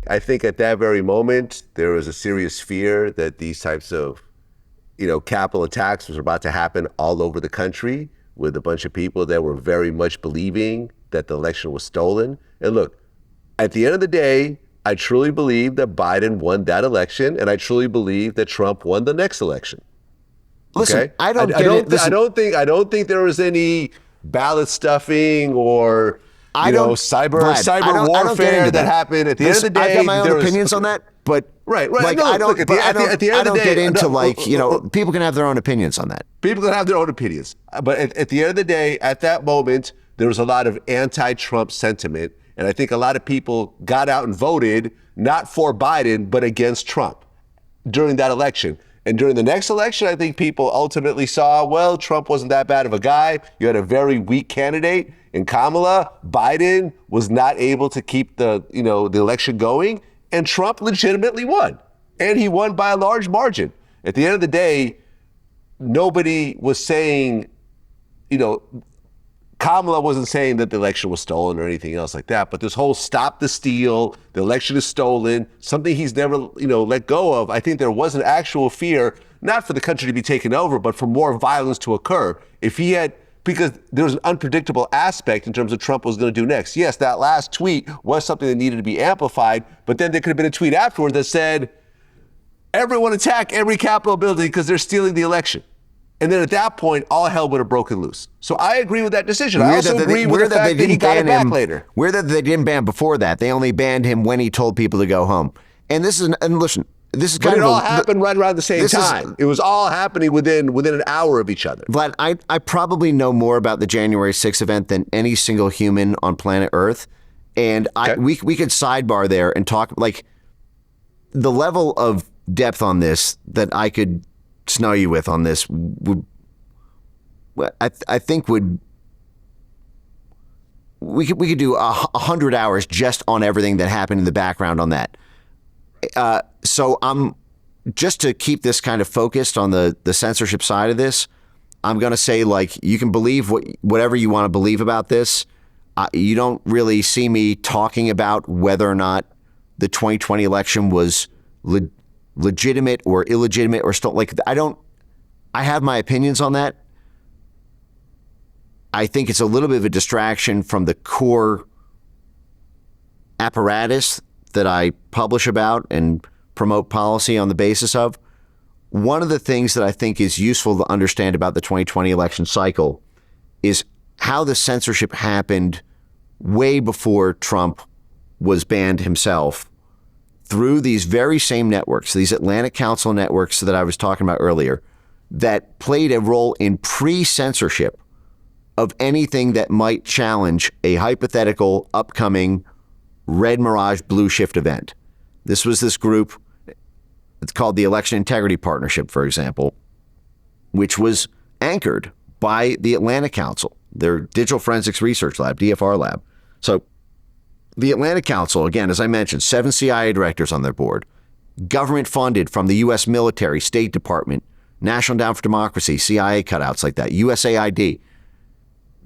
I think at that very moment, there was a serious fear that these types of, capital attacks was about to happen all over the country with a bunch of people that were very much believing that the election was stolen. And look, at the end of the day, I truly believe that Biden won that election, and I truly believe that Trump won the next election. Listen, okay? I don't think there was any ballot stuffing or cyber warfare that happened. At the end of the day, I've got my own opinions on that, but right. Like, No, I don't look, at the end of the day, I don't get into people can have their own opinions on that. People can have their own opinions, but at the end of the day, at that moment, there was a lot of anti-Trump sentiment, and I think a lot of people got out and voted not for Biden but against Trump during that election. And during the next election, I think people ultimately saw, well, Trump wasn't that bad of a guy. You had a very weak candidate in Kamala. Biden was not able to keep the election going, and Trump legitimately won. And he won by a large margin. At the end of the day, nobody was saying, Kamala wasn't saying that the election was stolen or anything else like that, but this whole stop the steal, the election is stolen, something he's never, let go of. I think there was an actual fear, not for the country to be taken over, but for more violence to occur. Because there was an unpredictable aspect in terms of Trump was going to do next. Yes, that last tweet was something that needed to be amplified, but then there could have been a tweet afterwards that said, everyone attack every Capitol building because they're stealing the election. And then at that point, all hell would have broken loose. So I agree with that decision. I also agree with the fact that he got it back later. Weird that they didn't ban before that. They only banned him when he told people to go home. And listen, this is kind of... But it all happened right around the same time. It was all happening within an hour of each other. Vlad, I probably know more about the January 6th event than any single human on planet Earth. And we could sidebar there and talk, like, the level of depth on this that I could snow you with on this would, I think we could do 100 hours just on everything that happened in the background on that. So I'm just to keep this kind of focused on the censorship side of this. I'm going to say, like, you can believe whatever you want to believe about this. You don't really see me talking about whether or not the 2020 election was legitimate or illegitimate or still, like, I have my opinions on that. I think it's a little bit of a distraction from the core apparatus that I publish about and promote policy on the basis of. One of the things that I think is useful to understand about the 2020 election cycle is how the censorship happened way before Trump was banned himself, through these very same networks, these Atlantic Council networks that I was talking about earlier, that played a role in pre-censorship of anything that might challenge a hypothetical upcoming Red Mirage Blue Shift event. This was this group, it's called the Election Integrity Partnership, for example, which was anchored by the Atlantic Council, their Digital Forensics Research Lab, DFR lab. So the Atlantic Council, again, as I mentioned, 7 CIA directors on their board, government funded from the U.S. military, State Department, National Endowment for Democracy, CIA cutouts like that, USAID.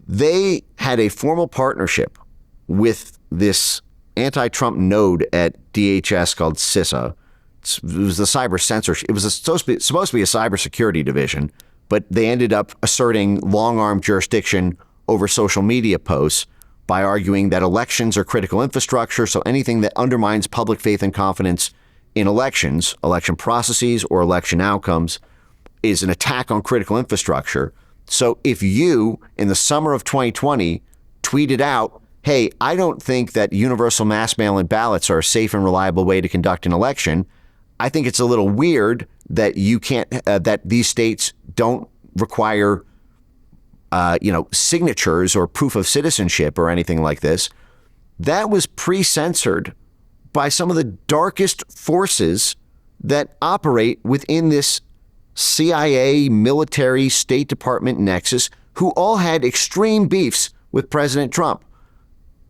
They had a formal partnership with this anti-Trump node at DHS called CISA. It was the cyber censorship. It was supposed to be a cybersecurity division, but they ended up asserting long-arm jurisdiction over social media posts by arguing that elections are critical infrastructure, so anything that undermines public faith and confidence in elections, election processes, or election outcomes is an attack on critical infrastructure. So if you, in the summer of 2020, tweeted out, hey, I don't think that universal mass mail-in ballots are a safe and reliable way to conduct an election, I think it's a little weird that you can't, that these states don't require signatures or proof of citizenship or anything like this. That was pre-censored by some of the darkest forces that operate within this CIA, military, State Department nexus, who all had extreme beefs with President Trump.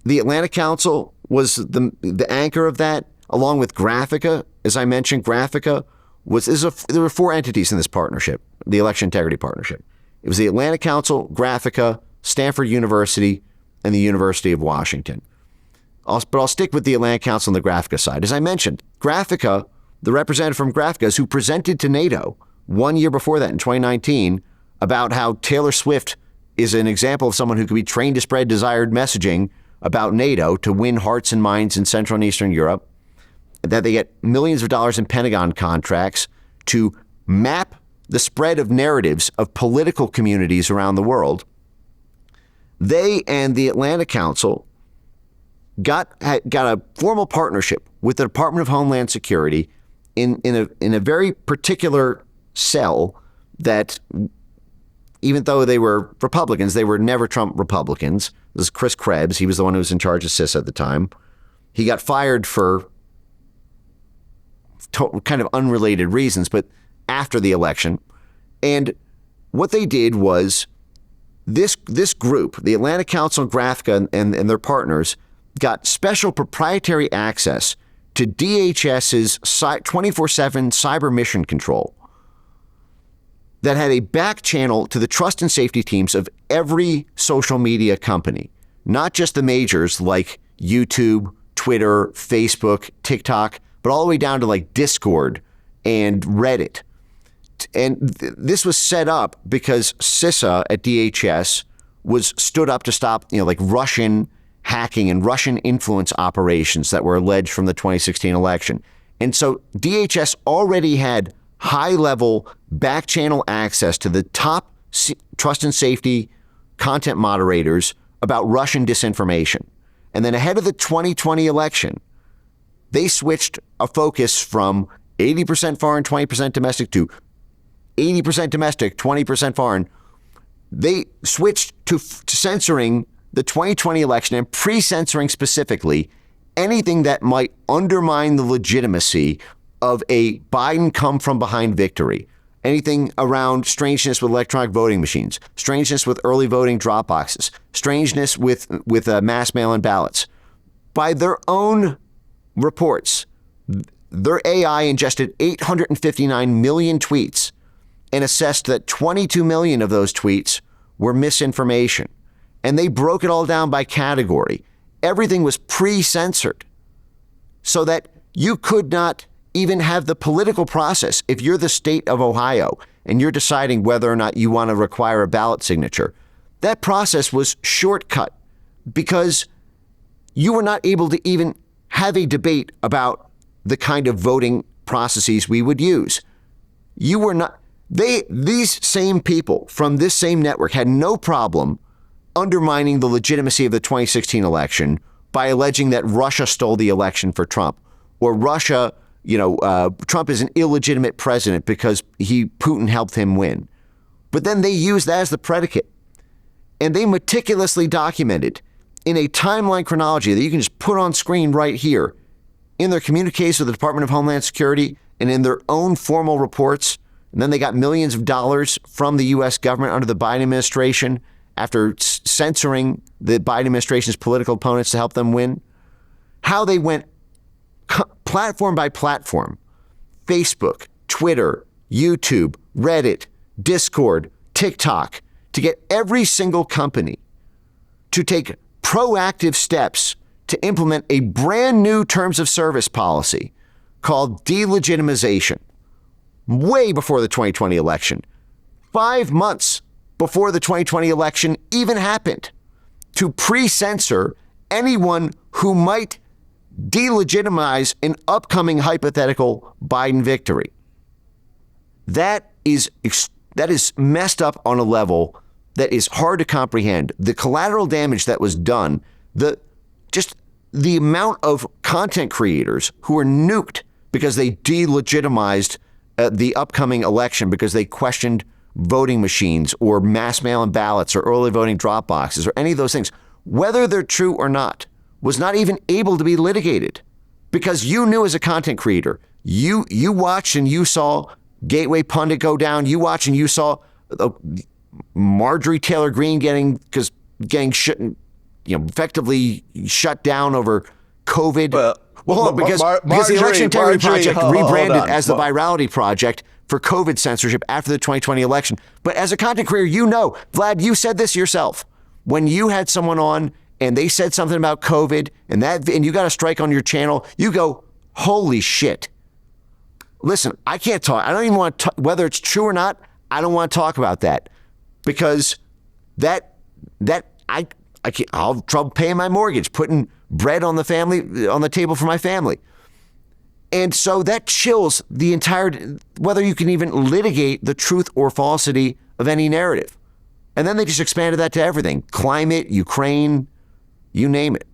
The Atlantic Council was the anchor of that, along with Graphica. As I mentioned, Graphica there were 4 entities in this partnership, the Election Integrity Partnership. It was the Atlantic Council, Graphica, Stanford University, and the University of Washington. but I'll stick with the Atlantic Council and the Graphica side. As I mentioned, Graphica, the representative from Graphica, who presented to NATO 1 year before that in 2019 about how Taylor Swift is an example of someone who could be trained to spread desired messaging about NATO to win hearts and minds in Central and Eastern Europe, that they get millions of dollars in Pentagon contracts to map the spread of narratives of political communities around the world. They and the Atlantic Council got a formal partnership with the Department of Homeland Security in a very particular cell that, even though they were Republicans, they were never Trump Republicans. This is Chris Krebs. He was the one who was in charge of CISA at the time. He got fired for kind of unrelated reasons, but after the election. And what they did was this group, the Atlantic Council, Graphica, and their partners, got special proprietary access to DHS's 24/7 cyber mission control that had a back channel to the trust and safety teams of every social media company, not just the majors like YouTube, Twitter, Facebook, TikTok, but all the way down to like Discord and Reddit. And this was set up because CISA at DHS was stood up to stop, like Russian hacking and Russian influence operations that were alleged from the 2016 election. And so DHS already had high-level back-channel access to the top trust and safety content moderators about Russian disinformation. And then ahead of the 2020 election, they switched a focus from 80% foreign, 20% domestic to 80% domestic, 20% foreign. They switched to censoring the 2020 election and pre-censoring specifically anything that might undermine the legitimacy of a Biden come-from-behind victory. Anything around strangeness with electronic voting machines, strangeness with early voting drop boxes, strangeness with mass mail-in ballots. By their own reports, their AI ingested 859 million tweets and assessed that 22 million of those tweets were misinformation. And they broke it all down by category. Everything was pre-censored so that you could not even have the political process. If you're the state of Ohio and you're deciding whether or not you want to require a ballot signature, that process was shortcut because you were not able to even have a debate about the kind of voting processes we would use. You were not, these same people from this same network had no problem undermining the legitimacy of the 2016 election by alleging that Russia stole the election for Trump, or Russia, Trump is an illegitimate president because Putin helped him win. But then they used that as the predicate, and they meticulously documented in a timeline chronology that you can just put on screen right here in their communiques with the Department of Homeland Security and in their own formal reports. And then they got millions of dollars from the U.S. government under the Biden administration after censoring the Biden administration's political opponents to help them win. How they went platform by platform, Facebook, Twitter, YouTube, Reddit, Discord, TikTok, to get every single company to take proactive steps to implement a brand new terms of service policy called delegitimization, way before the 2020 election, 5 months before the 2020 election even happened, to pre-censor anyone who might delegitimize an upcoming hypothetical Biden victory. That is messed up on a level that is hard to comprehend. The collateral damage that was done, the amount of content creators who were nuked because they delegitimized the upcoming election because they questioned voting machines or mass mail-in ballots or early voting drop boxes or any of those things, whether they're true or not, was not even able to be litigated because you knew as a content creator, you watched and you saw Gateway Pundit go down. You watched and you saw Marjorie Taylor Greene getting effectively shut down over COVID. Well, hold on, because the Election Integrity Project rebranded as the Virality Project for COVID censorship after the 2020 election. But as a content creator, Vlad, you said this yourself when you had someone on and they said something about COVID and you got a strike on your channel, you go, holy shit. Listen, I can't talk. I don't even want to talk, whether it's true or not. I don't want to talk about that because I'll have trouble paying my mortgage, putting bread on the table for my family. And so that chills the entire, whether you can even litigate the truth or falsity of any narrative. And then they just expanded that to everything. Climate, Ukraine, you name it.